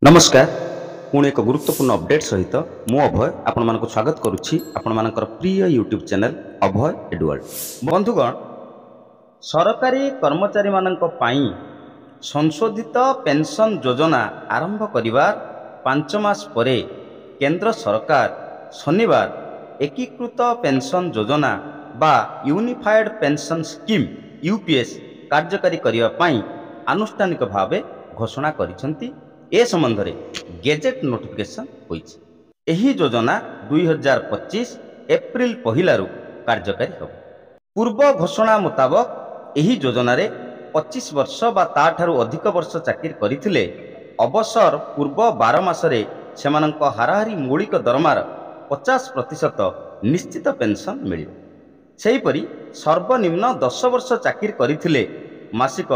नमस्कार पुणी एक गुरुत्वपूर्ण अपडेट सहित मु अभय आपण मानक स्वागत करुच्ची आपण मानकर प्रिय यूट्यूब चैनल अभय एडवर्ड। बंधुगण, सरकारी कर्मचारी मानक पाई संशोधित पेंशन योजना आरंभ करिवार 5 मास परे केंद्र सरकार शनिवार एकीकृत पेंशन योजना बा यूनिफाइड पेंशन स्कीम यूपीएस कार्यकारी करिवा पाई आनुष्ठानिक भावे घोषणा करिसंती। ए संबंध में गेजेट नोटिफिकेशन होइछि। एही योजना 2025 एप्रिल पहिलारू कार्यकारी हो। पूर्व घोषणा मुताबक एही योजना रे 25 वर्ष बा ताठारू अधिक वर्ष चाकरी करिथिले अवसर पूर्व 12 मासरे सेमानंक हाराहारी मौलिक दरमार 50% निश्चित पेंशन मिलिବ। सेहीपरि सर्वनिम्न 10 वर्ष चाकरी करिथिले मासिक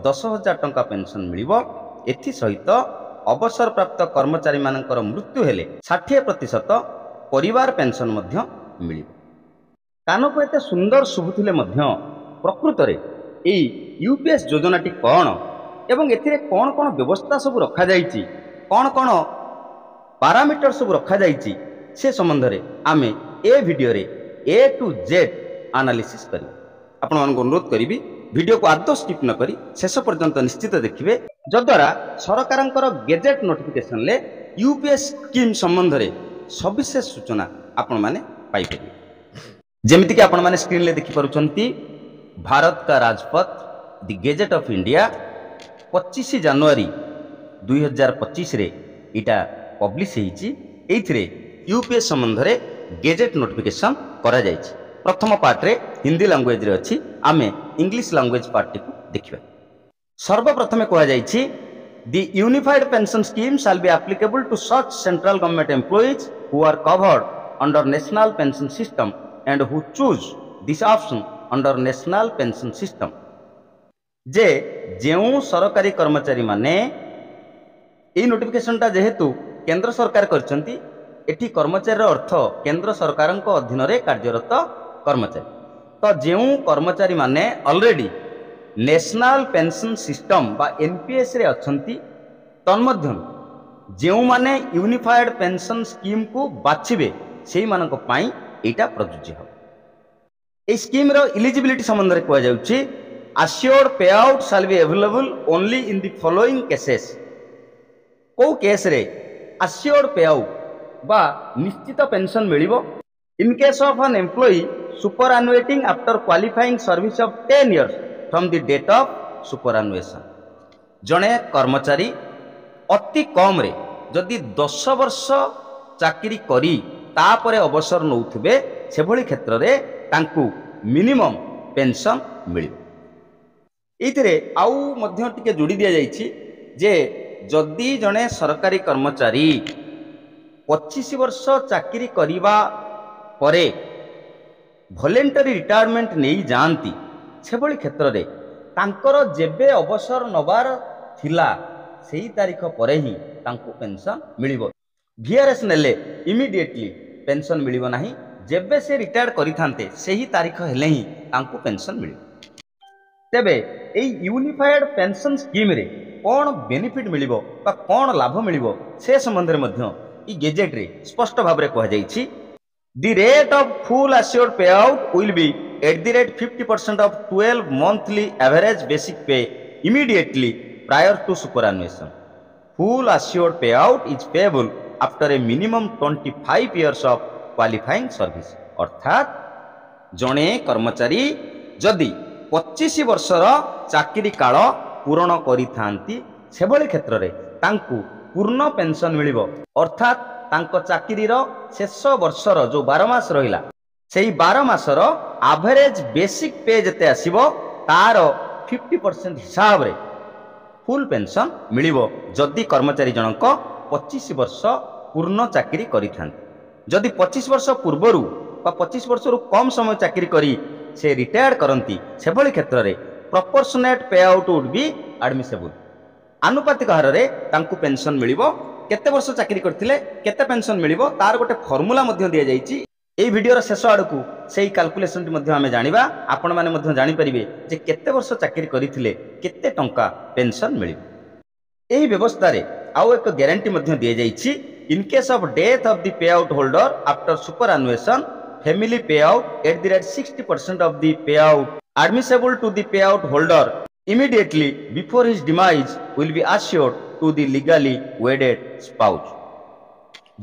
10,000 टंका पेंशन मिलिବ। एथि सहित अवसर प्राप्त कर्मचारी मानकर मृत्यु हेले 60% परिवार पेंशन मध्य मिलिବ। कानको एते सुंदर शुभुथिले मध्य प्रकृत रे एई यूपीएस योजनाटी कौन एवं एथिरे कौन कौन व्यवस्था सब रखा जाइछि, कौन कौन पारामीटर सब रखा जाइछि से संबंध रे आमे ए वीडियो रे ए टू जेड एनालिसिस करी। आपण मानको अनुरोध करिबी वीडियो को आदौ स्किप न करी शेष पर्यंत निश्चित देखिबे, जद्वारा सरकारंकर गेजेट नोटिफिकेशन ले यूपीएस स्कीम संबंध रे सविशेष सूचना आपण माने पाई परिबे। जेमिति कि आपण माने स्क्रीन ले देखि परुचंती भारत का Rajpath the gazette of India 25 जनवरी 2025 रे इटा पब्लिश हेछि। एइथिरे यूपीएस संबंध रे गेजेट नोटिफिकेशन करा जाइछि। प्रथम पार्ट रे हिंदी लैंग्वेज रे अछि, आमे इंग्लिश लैंग्वेज पार्ट को देखिबा। सर्वप्रथमे कहा जाइछि the unified pension scheme shall be applicable to such central government employees who are covered under national pension system and who choose this option under national pension system. जे जेउ सरकारी कर्मचारी माने ए नोटिफिकेशनटा जेहेतु केंद्र सरकार करछंती, एठी कर्मचारी अर्थ केंद्र सरकारक अधीन रे कार्यरत कर्मचारी। तो जेउ कर्मचारी माने ऑलरेडी नेशनल पेंशन सिस्टम बा एनपीएस रे अछंती, तन्मध्यनु जेउ माने यूनिफाइड पेंशन स्कीम को बाछिबे सेही मानक पाई एटा प्रযোज्य हो। ए स्कीम रो एलिजिबिलिटी संबंध रे कहै जाउची assured payout shall be available only in the following cases। को केस रे assured payout बा निश्चित pension मिलिबो in case of an employee superannuating after qualifying service of 10 years from the date of superannuation। जणे कर्मचारी अति कम रे जदि 10 वर्ष चाकरी करी तापरे अवसर नउथबे से भली क्षेत्र रे तांकू मिनिमम पेंशन मिलिबो। एथिरे आउ मध्य टिके जोड़ी दिया जाइछि जे जदि जणे सरकारी कर्मचारी 25 वर्ष चाकरी करिबा परे वॉलंटरी रिटायरमेंट नहीं जानती से भली क्षेत्र रे तांकर जेबे अवसर नबार थिला सेही तारीख परे ही तांको पेंशन मिलिबो। वीआरएस नेले इमिडिएटली पेंशन मिलिबो नाही, जेबे से रिटायर करि थांते सेही तारीख हेले ही तांको पेंशन मिलिबो। तेबे एई यूनिफाइड पेंशन स्कीम रे कोन बेनिफिट मिलिबो बा कोन लाभ मिलिबो से संबंध रे मध्य ई गेजेट रे स्पष्ट भाबरे कहै जाइछि the rate of full assured payout will be at the rate 50% of 12 monthly average basic pay immediately prior to superannuation। Full assured payout is payable after a minimum 25 years of qualifying service। अर्थात जणे कर्मचारी जदि 25 वर्षर चाकरी काल पूर्ण करि थांती से भली क्षेत्र रे तांकू पूर्ण पेंशन मिलिबो। अर्थात तांको चाकरीर शेष वर्षर जो 12 मास रहिला सेही 12 मासर एवरेज बेसिक पे जते आसीबो तार 50% हिसाब रे फुल पेंशन मिलिबो जदि कर्मचारी जनक 25 वर्ष पूर्ण चाकरी करिथांती। जदि 25 वर्ष पूर्वरु बा 25 वर्षरु कम समय चाकरी करी से रिटायर करंती से भली क्षेत्र रे प्रोपोर्शनेट पे आउट वुड बी एडमिसेबल। आनुपातिक हार रे तांकू पेंशन मिलिबो। केते वर्ष चाकरी करथिले केते पेंशन मिलिबो तार गोटे फॉर्मूला मध्य दिया जाइछि। एई वीडियोर शेष आडकू सेही कैलकुलेशन मध्य आमे जानिबा, आपण माने मध्य जानि परिबे जे केते वर्ष चाकरी करिथिले केते टंका पेंशन मिलिबो। ଏହି ବ୍ୟବସ୍ଥାରେ ଆଉ ଏକ ଗ୍ୟାରେଣ୍ଟି ମଧ୍ୟ ଦିଆଯାଇଛି। In case of death of the payout holder after superannuation family payout at the rate 60% of the payout admissible to the payout holder immediately before his demise will be assured to the legally wedded spouse।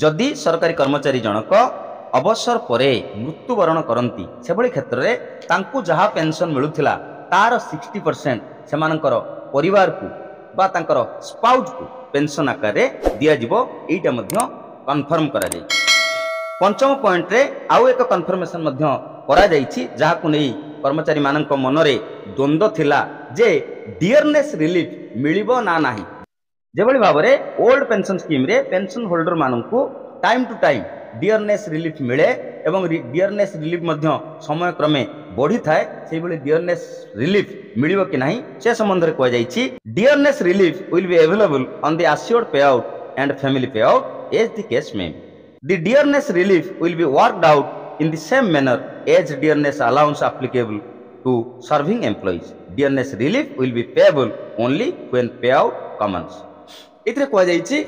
जदि सरकारी कर्मचारी जनक अवसर परे मृत्युवरण करती से क्षेत्र में तांकु जहाँ पेंशन मिलूला तार 60% से परिवार को बा तांकर स्पाउज को पेंशन आकार दिज्व यहाँ कन्फर्म करा जाय। पंचम पॉइंट रे आउ एक कन्फर्मेशन जहां नहीं कर्मचारी मानक मनरे द्वंद्व थिला जे डियरनेस रिलीफ मिलिबो ना नाही। जेभली भाव में ओल्ड पेंशन स्कीम रे पेंशन होल्डर मानकू time to time dearness relief मिले एवं डियरनेस रिलीफ मध्य समय क्रमे बढ़ी थाए से भली डियरनेस रिलीफ मिलिबो कि नाही से संबंध रे कह जायछि। Dearness relief will be available on the assured payout and family payout as the case may. The dearness relief will be worked out in the same manner as dearness allowance applicable to serving employees। Dearness relief will be payable only when payout commence। इतरे कह जायछि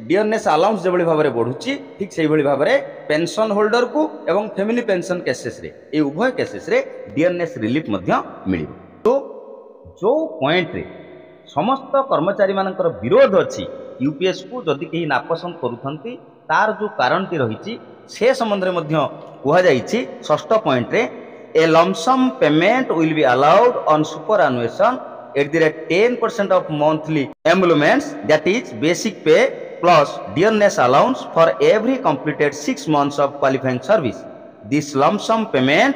dearness allowance जो भाव में बढ़ुची ठीक से भाव में पेंशन होल्डर को एवं फैमिली पेंशन केसेस रे ए उभय केसेस रे डियरनेस रिलीफ मिलिबो। तो जो पॉइंट रे समस्त कर्मचारी मानकर विरोध अच्छी यूपीएस को जदि कहीं नापसंद करूथंती तार जो कारणटी रही से संबंध में कहुई। षष्ठ पॉइंट रे a lump sum payment will be allowed on superannuation at the rate 10% of monthly emoluments that is basic pay plus dearness allowance for every completed 6 months of qualifying service. This lump sum payment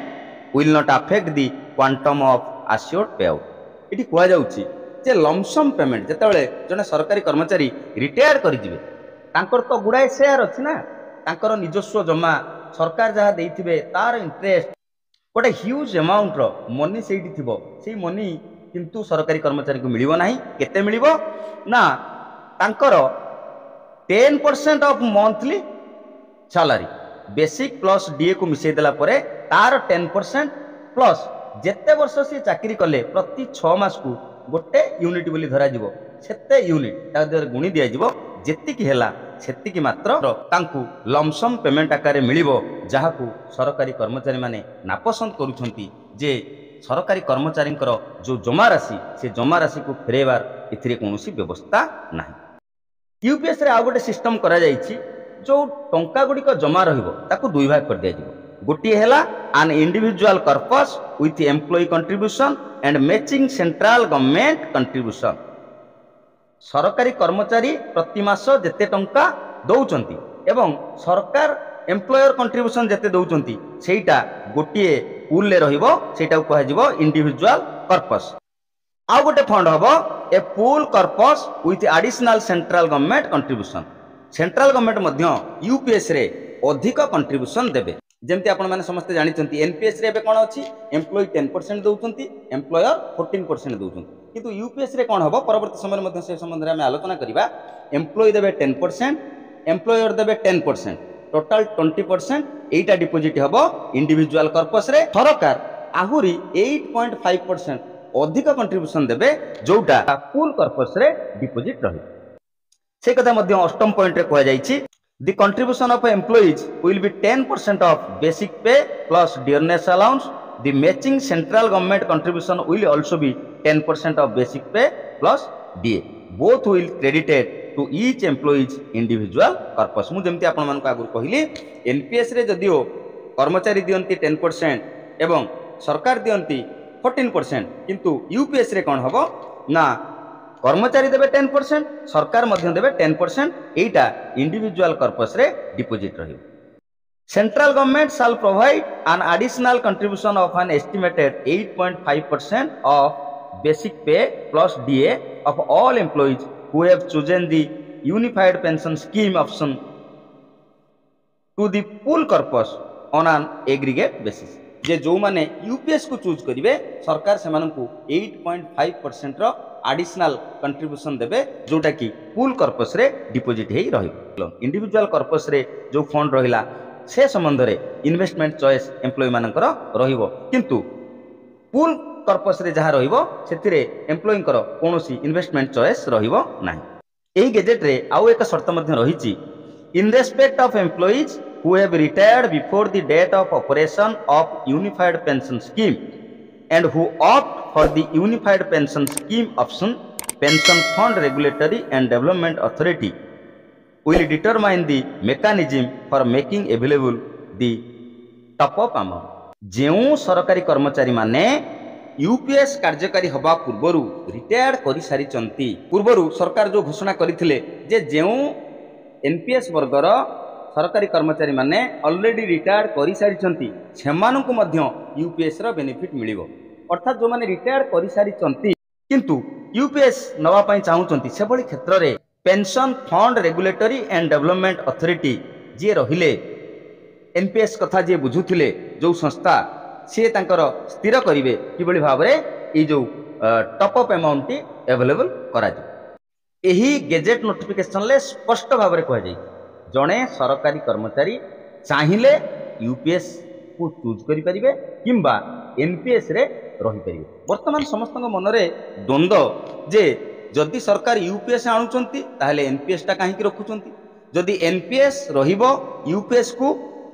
will not affect the quantum of assured payout. इटी कह जाउची जे lump sum payment जेतेबेले जने सरकारी कर्मचारी retire करिजिबे तांकर तो गुड़ाए share अच्छी ना तांकर निजस्व जमा सरकार जहाँ देइथिबे तार इंटरेस्ट गोटे ह्यूज अमाउंट रो मनी सेठी थिबो सेही मनी किंतु सरकारी कर्मचारी को मिलिबो नाही। केते मिलिबो ना तांकर 10% of monthly salary basic plus DA को मिसई देला परे तार 10% प्लस जेते वर्ष से चाकरी कले प्रति 6 मास को गोटे यूनिट बोली धरा जिवो सेते यूनिट तादर गुणी दिया जिवो जेतिकी हेला सेतिकी मात्र तांकु लमसम पेमेंट आकार मिलिबो जहाकू सरकारी कर्मचारी माने नापसंद करूछंती जे सरकारी कर्मचारी जो जमा राशि से जमा राशि को फेरेबार एथिरे कोनोसी व्यवस्था नाही। यूपीएस रे आ गोटे सिस्टम करा जायछि जो टंका गुडी को जमा रहिबो ताकू दुई भाग कर दिया जिवो। गोटी हेला an individual corpus with employee contribution and matching central government contribution. सरकारी कर्मचारी प्रति मास जेते टंका दौचंती एवं सरकार एम्प्लॉयर कंट्रीब्यूशन जेते दौचंती सेटा गोटे पूल ले रहिबो सेटा को कहजिबो इंडिविजुअल कर्पस। आ गोटे फंड हबो a pool corpus with additional central government contribution. Central government मध्य यूपीएस रे अधिक कंट्रीब्यूशन देबे। जेमती आपण माने समस्त जानिचंती एनपीएस रे एबे कोन अछि एम्प्लॉय 10% दउचंती एम्प्लॉयर 14% दउचंती किंतु यूपीएस रे कोन हबो परवर्ती समय मध्ये से संबंध रे हम आलोचना करिबा। एम्प्लॉय देबे 10% एम्प्लॉयर देबे 10% टोटल 20% एटा डिपॉजिट हबो इंडिविजुअल पर्पस रे। सरकार आहुरी 8.5% अधिक कंट्रीब्यूशन देबे जोटा पूल पर्पस रे डिपॉजिट रही। से कथा मध्ये अष्टम पॉइंट रे कहै जायछि the contribution of employees will be 10% of basic pay plus dearness allowance। the matching central government contribution will also be 10% of basic pay plus DA। both will credited to each employees individual corpus। मु जेमति आपण मान को आगु कहली NPS रे जदिओ कर्मचारी दियंती 10% एवं सरकार दियंती 14% किंतु यूपीएस रे कोन हबो ना कर्मचारी देबे 10% सरकार मध्य देबे 10% एटा इंडिविजुअल कर्पस रे डिपॉजिट रही। Central government shall provide an additional contribution of an estimated 8.5% of basic pay plus DA of all employees who have chosen the unified pension scheme option to the pool corpus on an aggregate basis. जे जो माने UPS को choose करिवे सरकार से मानकू 8.5% रो additional contribution देबे जोटा कि पूल कर्पस रे डिपॉजिट हेई रहिबो। इंडिविजुअल कर्पस रे जो फंड रहिला से संबंध रे इन्वेस्टमेंट चॉइस एम्प्लॉय मानकर रहिबो किंतु पूल कर्पस रे जहा रहिबो सेतिरे एम्प्लॉय कर कोनोसी इन्वेस्टमेंट चॉइस रहिबो नाही। ଏହି ଗେଜେଟ୍ରେ ଆଉ ଏକ ସର୍ତ୍ତ ମଧ୍ୟ ରହିଛି, in respect of employees who have retired before the date of operation of unified pension scheme and who opt for the unified pension scheme option, pension fund regulatory and development authority will determine the mechanism for making available the top up amount. ଯେଉଁ ସରକାରୀ କର୍ମଚାରୀ ମାନେ UPS କାର୍ଯ୍ୟକାରୀ ହେବା ପୂର୍ବରୁ retired କରିସାରିଛନ୍ତି, ପୂର୍ବରୁ ସରକାର ଯେଉଁ ଘୋଷଣା କରିଥିଲେ ଯେ ଯେଉଁ ଏନ୍ପିଏସ୍ ବର୍ଗର ସରକାରୀ କର୍ମଚାରୀ ମାନେ ଅଲରେଡି ରିଟାୟାର୍ଡ କରିସାରିଛନ୍ତି ସେମାନଙ୍କୁ ମଧ୍ୟ ୟୁପିଏସ୍ ର ବେନିଫିଟ୍ ମିଳିବ। ଅର୍ଥାତ୍ ଯେଉଁମାନେ ରିଟାୟାର୍ଡ କରିସାରିଛନ୍ତି କିନ୍ତୁ ୟୁପିଏସ୍ ନେବା ପାଇଁ ଚାହୁଁଛନ୍ତି, ସେଭଳି କ୍ଷେତ୍ରରେ pension fund regulatory and development authority ଯିଏ ରହିଲେ, ଏନ୍ପିଏସ୍ କଥା ଯିଏ ବୁଝୁଥିଲେ ଯେଉଁ ସଂସ୍ଥା, ସିଏ ତାଙ୍କର ସ୍ଥିର କରିବେ କିଭଳି ଭାବରେ ଏଇ ଯେଉଁ ଟପ୍ ଅପ୍ ଆମାଉଣ୍ଟଟି ଆଭେଲେବଲ୍ କରାଯିବ। ଏହି ଗେଜେଟ୍ ନୋଟିଫିକେସନରେ ସ୍ପଷ୍ଟ ଭାବରେ କୁହାଯାଇଛି, ଜଣେ ସରକାରୀ କର୍ମଚାରୀ ଚାହିଁଲେ ୟୁପିଏସ୍ କୁ ଚୁଜ୍ କରିପାରିବେ କିମ୍ବା ଏନ୍ପିଏସ୍ ରେ ରହିପାରିବେ। ବର୍ତ୍ତମାନ ସମସ୍ତଙ୍କ ମନରେ ଦ୍ୱନ୍ଦ୍ୱ ଯେ ଯଦି ସରକାର ୟୁପିଏସ୍ ଆଣୁଛନ୍ତି ତାହେଲେ ଏନ୍ପିଏସ୍ ଟା କାହିଁକି ରଖୁଛନ୍ତି, ଯଦି ଏନ୍ପିଏସ୍ ରହିବ ୟୁପିଏସ୍ କୁ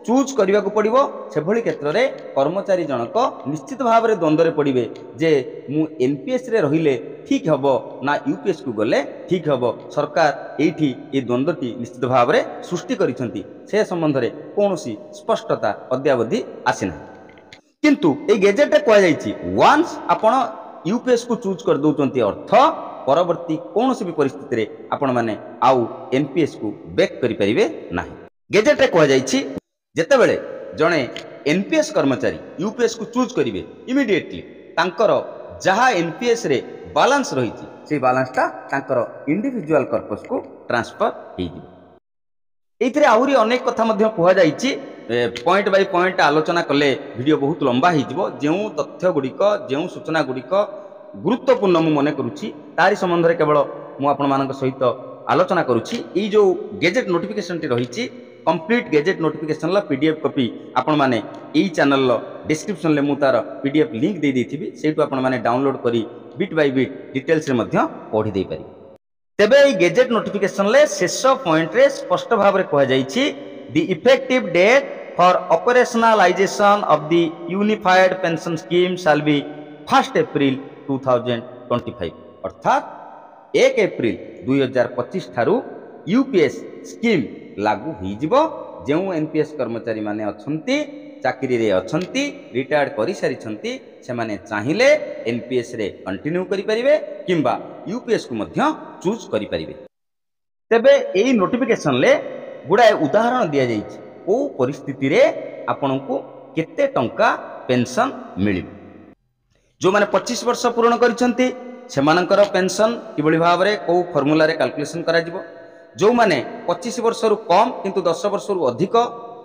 ଚୁଜ୍ କରିବାକୁ ପଡ଼ିବ। ସେଭଳି କ୍ଷେତ୍ରରେ କର୍ମଚାରୀ ଜଣକ ନିଶ୍ଚିତ ଭାବରେ ଦ୍ୱନ୍ଦ୍ୱରେ ପଡ଼ିବେ ଯେ ମୁଁ ଏନ୍ପିଏସ୍ ରେ ରହିଲେ ଠିକ୍ ହେବ ନା ୟୁପିଏସ୍ କୁ ଗଲେ ଠିକ୍ ହେବ। ସରକାର ଏଇଠି ଏ ଦ୍ୱନ୍ଦ୍ୱଟି ନିଶ୍ଚିତ ଭାବରେ ସୃଷ୍ଟି କରିଛନ୍ତି, ସେ ସମ୍ବନ୍ଧରେ କୌଣସି ସ୍ପଷ୍ଟତା ଅଦ୍ୟାବଧି ଆସିନାହିଁ। କିନ୍ତୁ এই ଗେଜେଟ୍ରେ କୁହାଯାଇଛି, ୱାନ୍ସ ଆପଣ ୟୁପିଏସ୍ କୁ ଚୁଜ୍ କରିଦେଉଛନ୍ତି ଅର୍ଥ ପରବର୍ତ୍ତୀ କୌଣସି ବି ପରିସ୍ଥିତିରେ ଆପଣମାନେ ଆଉ ଏନ୍ପିଏସ୍ କୁ ବେକ୍ କରିପାରିବେ ନାହିଁ। ଗେଜେଟ୍ରେ କୁହାଯାଇଛି, ଯେତେବେଳେ ଜଣେ ଏନ୍ପିଏସ୍ କର୍ମଚାରୀ ୟୁପିଏସ୍ କୁ ଚୁଜ୍ କରିବେ, ଇମିଡିଏଟଲି ତାଙ୍କର ଯାହା ଏନ୍ପିଏସ୍ ରେ ବାଲାନ୍ସ ରହିଛି ସେଇ ବାଲାନ୍ସଟା ତାଙ୍କର ଇଣ୍ଡିଭିଜୁଆଲ କର୍ପସ୍କୁ ଟ୍ରାନ୍ସଫର ହେଇଯିବ। ଏଇଥିରେ ଆହୁରି ଅନେକ କଥା ମଧ୍ୟ କୁହାଯାଇଛି, ପଏଣ୍ଟ ବାଇ ପଏଣ୍ଟ ଆଲୋଚନା କଲେ ଭିଡ଼ିଓ ବହୁତ ଲମ୍ବା ହେଇଯିବ। ଯେଉଁ ତଥ୍ୟ ଗୁଡ଼ିକ, ଯେଉଁ ସୂଚନା ଗୁଡ଼ିକ ଗୁରୁତ୍ୱପୂର୍ଣ୍ଣ ମୁଁ ମନେ କରୁଛି ତାରି ସମ୍ବନ୍ଧରେ କେବଳ ମୁଁ ଆପଣମାନଙ୍କ ସହିତ ଆଲୋଚନା କରୁଛି। ଏଇ ଯେଉଁ ଗେଜେଟ୍ ନୋଟିଫିକେସନଟି ରହିଛି, କମ୍ପ୍ଲିଟ୍ ଗେଜେଟ୍ ନୋଟିଫିକେସନର PDF କପି ଆପଣମାନେ ଏଇ ଚ୍ୟାନେଲର ଡିସ୍କ୍ରିପ୍ସନରେ ମୁଁ ତାର PDF ଲିଙ୍କ ଦେଇଥିବି, ସେଇଠୁ ଆପଣମାନେ ଡାଉନଲୋଡ୍ କରି ବିଟ୍ ବାଇ ବିଟ୍ ଡିଟେଲ୍ସରେ ମଧ୍ୟ ପଢ଼ି ଦେଇପାରିବେ। ତେବେ ଏଇ ଗେଜେଟ୍ ନୋଟିଫିକେସନରେ ଶେଷ ପଏଣ୍ଟରେ ସ୍ପଷ୍ଟ ଭାବରେ କୁହାଯାଇଛି, the effective date for operationalisation of the unified pension scheme shall be 1 April 2025, ଅର୍ଥାତ୍ 1 ଏପ୍ରିଲ 2025 ଠାରୁ ୟୁପିଏସ୍ ସ୍କିମ୍ ଲାଗୁ ହୋଇଯିବ। ଯେଉଁ ଏନ୍ପିଏସ୍ କର୍ମଚାରୀ ମାନେ ଅଛନ୍ତି, ଚାକିରିରେ ଅଛନ୍ତି, ରିଟାୟାର୍ଡ କରିସାରିଛନ୍ତି, ସେମାନେ ଚାହିଁଲେ ଏନ୍ପିଏସ୍ ରେ କଣ୍ଟିନ୍ୟୁ କରିପାରିବେ କିମ୍ବା ୟୁପିଏସ୍ କୁ ମଧ୍ୟ ଚୁଜ୍ କରିପାରିବେ। ତେବେ ଏହି ନୋଟିଫିକେସନରେ ଗୁଡ଼ାଏ ଉଦାହରଣ ଦିଆଯାଇଛି, କେଉଁ ପରିସ୍ଥିତିରେ ଆପଣଙ୍କୁ କେତେ ଟଙ୍କା ପେନ୍ସନ୍ ମିଳିବ। ଯେଉଁମାନେ 25 ବର୍ଷ ପୂରଣ କରିଛନ୍ତି ସେମାନଙ୍କର ପେନ୍ସନ୍ କିଭଳି ଭାବରେ କେଉଁ ଫର୍ମୁଲାରେ କାଲକୁଲେସନ୍ କରାଯିବ, ଯେଉଁମାନେ 25 ବର୍ଷରୁ କମ୍ କିନ୍ତୁ 10 ବର୍ଷରୁ ଅଧିକ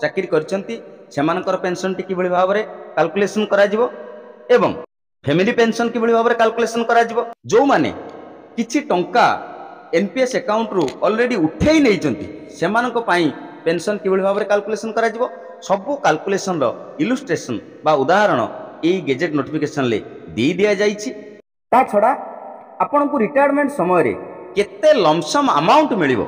ଚାକିରି କରିଛନ୍ତି ସେମାନଙ୍କର ପେନ୍ସନ୍ଟି କିଭଳି ଭାବରେ କାଲକୁଲେସନ୍ କରାଯିବ ଏବଂ ଫ୍ୟାମିଲି ପେନ୍ସନ୍ କିଭଳି ଭାବରେ କାଲକୁଲେସନ୍ କରାଯିବ, ଯେଉଁମାନେ କିଛି ଟଙ୍କା ଏନ୍ପିଏସ୍ ଆକାଉଣ୍ଟରୁ ଅଲରେଡ଼ି ଉଠେଇ ନେଇଛନ୍ତି ସେମାନଙ୍କ ପାଇଁ ପେନ୍ସନ୍ କିଭଳି ଭାବରେ କାଲକୁଲେସନ୍ କରାଯିବ, ସବୁ କାଲକୁଲେସନ୍ର ଇଲୁଷ୍ଟ୍ରେସନ୍ ବା ଉଦାହରଣ ଏଇ ଗେଜେଟ୍ ନୋଟିଫିକେସନରେ ଦେଇ ଦିଆଯାଇଛି। ତା ଛଡ଼ା ଆପଣଙ୍କୁ ରିଟାୟାରମେଣ୍ଟ ସମୟରେ କେତେ ଲମ୍ସମ୍ ଆମାଉଣ୍ଟ ମିଳିବ,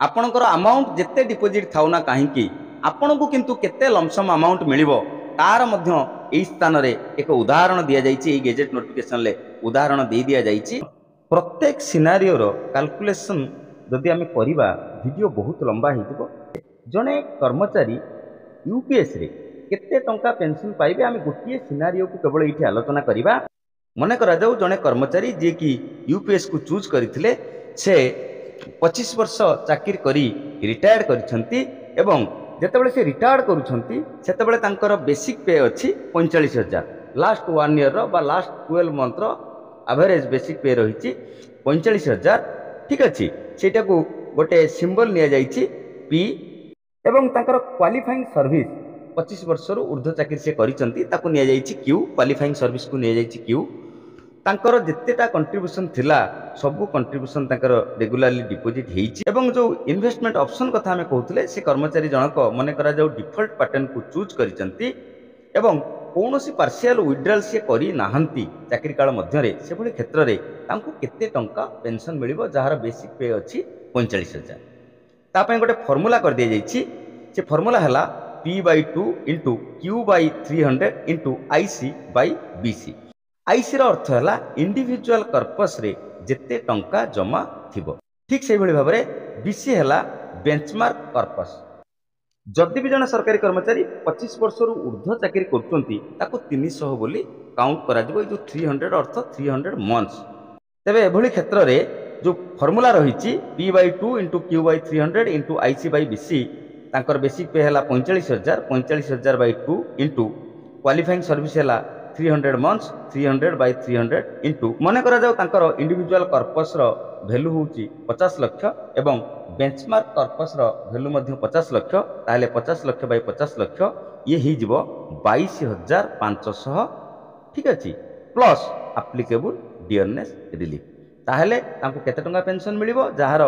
ଆପଣଙ୍କର ଆମାଉଣ୍ଟ ଯେତେ ଡିପୋଜିଟ୍ ଥାଉ ନା କାହିଁକି ଆପଣଙ୍କୁ କିନ୍ତୁ କେତେ ଲମ୍ସମ୍ ଆମାଉଣ୍ଟ ମିଳିବ ତାର ମଧ୍ୟ ଏହି ସ୍ଥାନରେ ଏକ ଉଦାହରଣ ଦିଆଯାଇଛି। ଏଇ ଗେଜେଟ୍ ନୋଟିଫିକେସନରେ ଉଦାହରଣ ଦେଇ ଦିଆଯାଇଛି। ପ୍ରତ୍ୟେକ ସିନାରିଓର କାଲକୁଲେସନ୍ ଯଦି ଆମେ କରିବା ଭିଡ଼ିଓ ବହୁତ ଲମ୍ବା ହେଇଯିବ। ଜଣେ କର୍ମଚାରୀ ୟୁପିଏସ୍ରେ କେତେ ଟଙ୍କା ପେନ୍ସନ୍ ପାଇବେ, ଆମେ ଗୋଟିଏ ସିନାରିଓକୁ କେବଳ ଏଇଠି ଆଲୋଚନା କରିବା। ମନେ କରାଯାଉ ଜଣେ କର୍ମଚାରୀ ଯିଏକି ୟୁପିଏସ୍କୁ ଚୁଜ୍ କରିଥିଲେ, ସେ 25 ବର୍ଷ ଚାକିରି କରି ରିଟାୟାର୍ଡ କରିଛନ୍ତି ଏବଂ ଯେତେବେଳେ ସେ ରିଟାୟାର୍ଡ କରୁଛନ୍ତି ସେତେବେଳେ ତାଙ୍କର ବେସିକ୍ ପେ ଅଛି 45,000। ଲାଷ୍ଟ 1 ଇୟରର ବା ଲାଷ୍ଟ 12 ମନ୍ଥର ଆଭରେଜ ବେସିକ୍ ପେ ରହିଛି 45,000। ଠିକ୍ ଅଛି, ସେଇଟାକୁ ଗୋଟେ ସିମ୍ବଲ ନିଆଯାଇଛି ପି ଏବଂ ତାଙ୍କର କ୍ୱାଲିଫାଇଂ ସର୍ଭିସ୍ 25 ବର୍ଷରୁ ଉର୍ଦ୍ଧ୍ୱ ଚାକିରି ସେ କରିଛନ୍ତି ତାକୁ ନିଆଯାଇଛି କ୍ୟୁ, କ୍ୱାଲିଫାଇଂ ସର୍ଭିସକୁ ନିଆଯାଇଛି କ୍ୟୁ। ତାଙ୍କର ଯେତେଟା କଣ୍ଟ୍ରିବ୍ୟୁସନ୍ ଥିଲା ସବୁ କଣ୍ଟ୍ରିବ୍ୟୁସନ୍ ତାଙ୍କର ରେଗୁଲାରଲି ଡିପୋଜିଟ୍ ହେଇଛି ଏବଂ ଯେଉଁ ଇନଭେଷ୍ଟମେଣ୍ଟ ଅପସନ୍ କଥା ଆମେ କହୁଥିଲେ, ସେ କର୍ମଚାରୀ ଜଣକ ମନେ କରାଯାଉ ଡିଫଲ୍ଟ ପାଟର୍ନକୁ ଚୁଜ୍ କରିଛନ୍ତି ଏବଂ କୌଣସି ପାର୍ସିଆଲ ୱିଡ୍ରାଲ୍ ସିଏ କରିନାହାନ୍ତି ଚାକିରି କାଳ ମଧ୍ୟରେ, ସେଭଳି କ୍ଷେତ୍ରରେ ତାଙ୍କୁ କେତେ ଟଙ୍କା ପେନ୍ସନ୍ ମିଳିବ ଯାହାର ବେସିକ୍ ପେ ଅଛି 45,000 तापाई गोटे फर्मूला कर दिया जाइछि से फर्मूला है P/2 into Q/300 into IC/BC IC अर्थ है इंडिविजुअल कर्पस रे जेते टंका जमा थिबो ठीक से भाव में बीसी है बेंचमार्क कर्पस जदि भी जन सरकारी कर्मचारी 25 वर्ष ऊर्ध्व चाकरी कर 300 बोली काउंट करा जो 300 अर्थ 300 मंथ्स तेबे एभली क्षेत्र रे जो फर्मूला रही P/2 into Q/300 into IC/BC तांकर बेसिक पे है 45,000 45,000/2 इंटू क्वालिफाइंग सर्विस है 300 मंथ्स 300/300 इंटू मन करा जाऊ तांकर इंडिविजुअल कर्पस रो वैल्यू होची 50 लाख एवं बेंचमार्क कर्पस रो वैल्यू मध्य 50 लाख ताले 50 लाख बाय 50 लाख ये ही जीवो 22,500 ठीक अछि प्लस एप्लीकेबल डियरनेस रिलीफ ताहले तांको केते टंका पेंशन मिलिबो जहार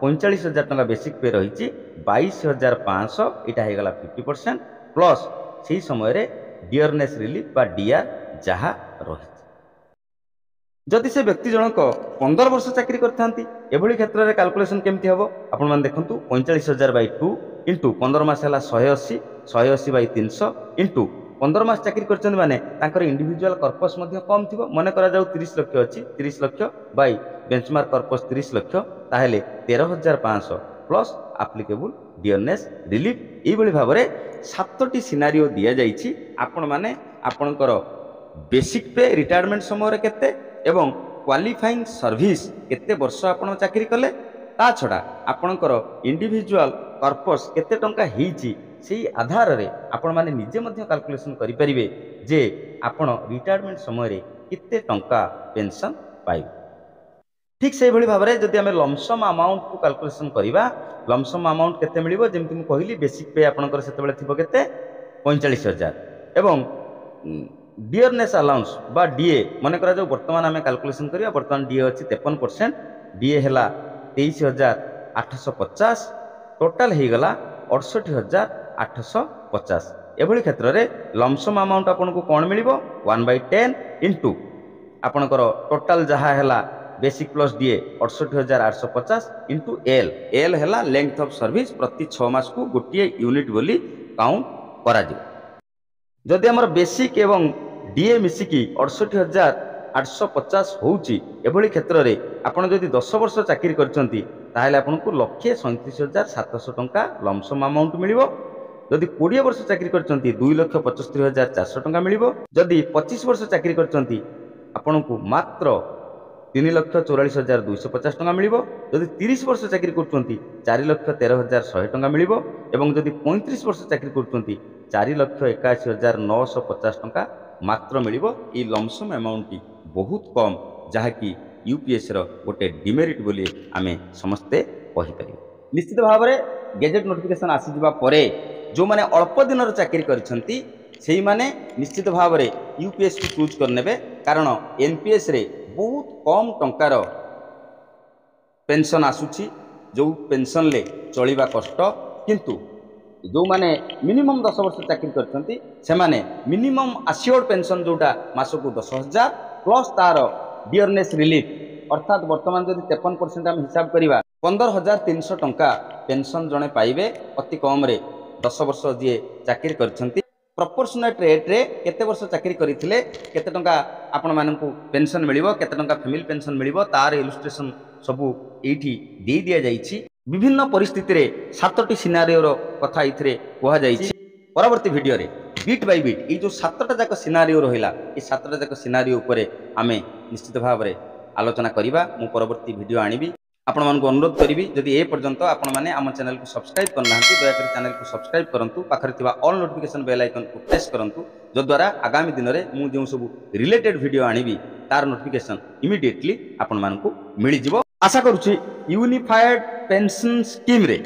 45,000 टंका बेसिक पे रही 22,500 इटा हे गला 50% प्लस सही समय रे डियरनेस रिलीफ बा डीआर जहा रही जदि से व्यक्ति जनक 15 वर्ष चाकरी करथांती एभली क्षेत्र रे कैलकुलेशन केमती हबो आपण मान देखंतु 45,000/2 इंटू 15 मास हला 180 180/300 इंटू 15 मास चाकरी करछन माने तांकर इंडिविजुअल कर्पस मध्ये कम थिबो मने करा जाऊ 30 लाख अछि 30 lakh by benchmark corpus 30 lakh ताहेले 13,500 प्लस एप्लीकेबल डियरनेस रिलीफ एई भली भाव रे 7टी सिनारियो दिया जाइछि आपण माने आपणकर बेसिक पे रिटायरमेंट समय रे केते एवं क्वालिफाइंग सर्विस केते वर्ष आपण चाकरी कले ता छडा आपणकर इंडिविजुअल कर्पस केते टंका हेछि सेही आधार रे आपण माने निजे मध्ये कैलकुलेशन करि परिबे जे आपण रिटायरमेंट समय रे केते टंका पेंशन पाइबे ठीक से भली भाव में जदि आम लमसम अमाउंट को कैलकुलेशन करवा लमसम अमाउंट केते मिलिबो जेमति मु कहली बेसिक पे आपनकर सेतेबेले थिबो केते 45,000 एवं डियरनेस अलाउंस बा डीए मन करा जो वर्तमान आम कैलकुलेशन करिया वर्तमान डीए अछि 53% डीए हैला 23,850 टोटल हे गला 68,850 एभली क्षेत्र रे लमसम अमाउंट आपनको कोन मिलिबो 1/10 इनटू आपनकर टोटल जहा हैला basic plus DA 68,850 into L L है लेंथ ऑफ सर्विस प्रति 6 मास को गोटे यूनिट बोली काउंट करा जदि आमर बेसिक एवं डीए मिसिकी 68,850 होउची एभली क्षेत्र रे आपण जदि 10 वर्ष चाकरी करचंती ताहेले आपनको 1,37,700 टंका लमसम अमाउंट मिलिबो जदि 20 वर्ष चाकरी करचंती 2,75,400 टंका मिलिबो जदि 25 वर्ष चाकरी करचंती आपनको मात्र 3,44,250 टंका मिलिबो जदि 30 वर्ष चाकरी करचंती 4,13,100 टंका मिलिबो एवं जदि 35 वर्ष चाकरी करचंती 4,81,950 टंका मात्र मिलिबो ई लमसम अमाउंट बहुत कम जहा कि यूपीएस रो गोटे डिमेरिट बोली आमे समस्ते कहि परिबो निश्चित भाव में गेजेट नोटिफिकेशन आसी जिबा परे जो माने अल्प दिन चाकरी करछंती सेही माने निश्चित भाव में यूपीएस को चूज करनेबे कारण एनपीएस रे बहुत कम टंकार पेंशन आसुची जो पेंशन ले चलिबा कष्ट किंतु जो माने मिनिमम 10 वर्ष चाकरी करछंती से माने मिनिमम अश्योर्ड पेंशन जोटा मासको 10,000 प्लस तार डियरनेस रिलीफ अर्थात वर्तमान जदि 53% हम हिसाब करिबा 15,300 टंका पेंशन जणे पाइबे अति कम रे 10 वर्ष जे चाकरी करछंती प्रपोर्शनेट रेट रे केते वर्ष चाकरी करिथिले केते टंका आपण माननकु पेंशन मिलिबो केते टंका फैमिली पेंशन मिलिबो तार इलस्ट्रेशन सबु एठी दे दिया जाइछि विभिन्न परिस्थिति रे 7टी सिनारियो रो कथा इथरे कोहा जाइछि परवर्ती वीडियो रे बीट बाय बीट ई जो 7टा जाक सिनारियो रहिला ई 7टा जाक सिनारियो ऊपर आमे निश्चित भाव रे आलोचना करिबा मु परवर्ती वीडियो आनिबी आपण मान को अनुरोध करी जदि ए पर्यंत आपण माने आम चैनल को सब्सक्राइब करना दया कर चैनल को सब्सक्राइब करंतु पाखरे थिबा ऑल नोटिफिकेशन बेल आइकन को प्रेस करंतु जो द्वारा आगामी दिन में मु जो सब रिलेटेड वीडियो आनिबी तार नोटिफिकेशन इमिडिएटली आपण मान को मिली जिवो आशा करूची यूनिफाइड पेंशन स्कीम रे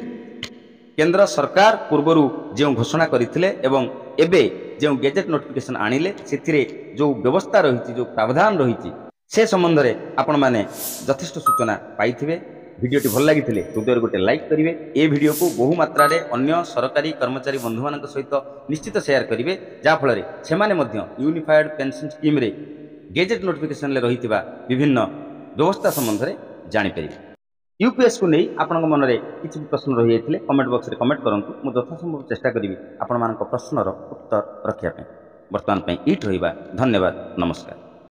केंद्र सरकार पूर्वरु जो घोषणा करथिले एवं एबे जो गेजेट नोटिफिकेशन आनिले सेथिरे जो व्यवस्था रहिछि जो प्रावधान रहिछि से संबंध में आपण माने यथेष्ट सूचना पाइथिबे वीडियोटी भल लगी हृदय गोटे लाइक करेंगे ए वीडियो को बहु मात्रा रे अन्य सरकारी कर्मचारी बंधु मान सहित निश्चित शेयर करेंगे जहाँफल से यूनिफाइड पेंशन स्कीम रे गेजेट नोटिफिकेशन रही विभिन्न व्यवस्था संबंध में जापर यूपीएस को नहीं आपण मन में किसी भी प्रश्न रही जाते कमेंट बॉक्स में कमेंट करूँ मुझे यथासंभव चेष्टा करी आपण मान प्रश्नर उत्तर रखापी बर्तमान ईट रहा धन्यवाद नमस्कार।